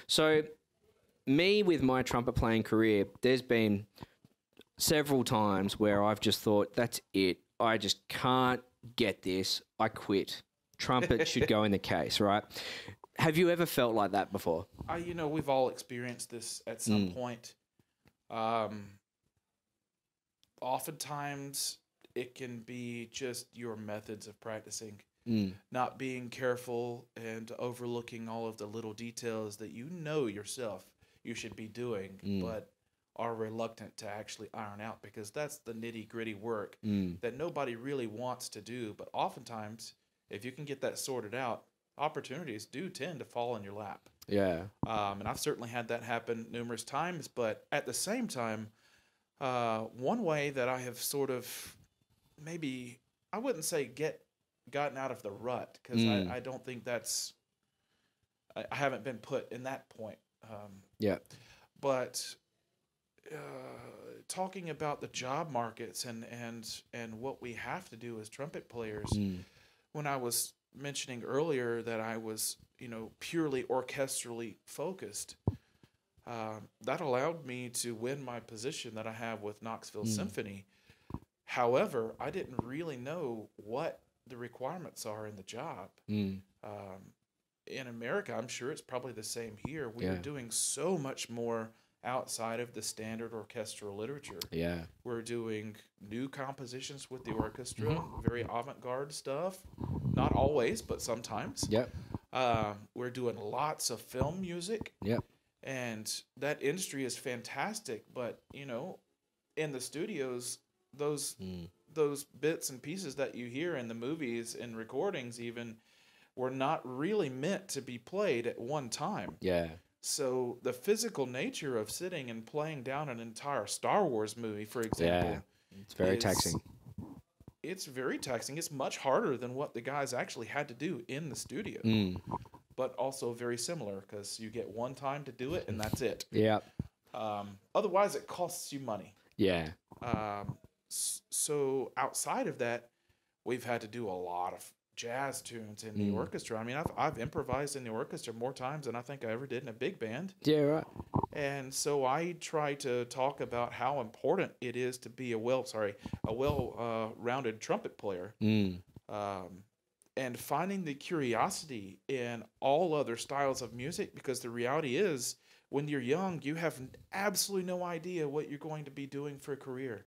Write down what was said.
So, me with my trumpet playing career, there's been several times where I've just thought, that's it. I just can't get this. I quit. Trumpet should go in the case, right? Have you ever felt like that before? We've all experienced this at some point. Oftentimes, it can be just your methods of practicing, not being careful and overlooking all of the little details that you know yourself you should be doing, but are reluctant to actually iron out because that's the nitty gritty work that nobody really wants to do. But oftentimes, if you can get that sorted out, opportunities do tend to fall in your lap. Yeah. And I've certainly had that happen numerous times, but at the same time, one way that I have sort of maybe, I wouldn't say gotten out of the rut, because I don't think I haven't been put in that point. Yeah. But talking about the job markets and what we have to do as trumpet players, when I was mentioning earlier that I was, purely orchestrally focused, that allowed me to win my position that I have with Knoxville Symphony. However, I didn't really know what the requirements are in the job. In America, I'm sure it's probably the same here. We are doing so much more outside of the standard orchestral literature. Yeah. We're doing new compositions with the orchestra, very avant-garde stuff. Not always, but sometimes. Yep. We're doing lots of film music. Yep. And that industry is fantastic, but in the studios, those bits and pieces that you hear in the movies and recordings even were not really meant to be played at one time. Yeah. So the physical nature of sitting and playing down an entire Star Wars movie, for example, it's very taxing. It's very taxing. It's much harder than what the guys actually had to do in the studio. But also very similar, because you get one time to do it and that's it. Yeah. Otherwise, it costs you money. Yeah. So outside of that, we've had to do a lot of jazz tunes in the orchestra. I mean, I've improvised in the orchestra more times than I think I ever did in a big band. Yeah, right. And so I try to talk about how important it is to be a well-rounded trumpet player. And finding the curiosity in all other styles of music, because the reality is, when you're young, you have absolutely no idea what you're going to be doing for a career.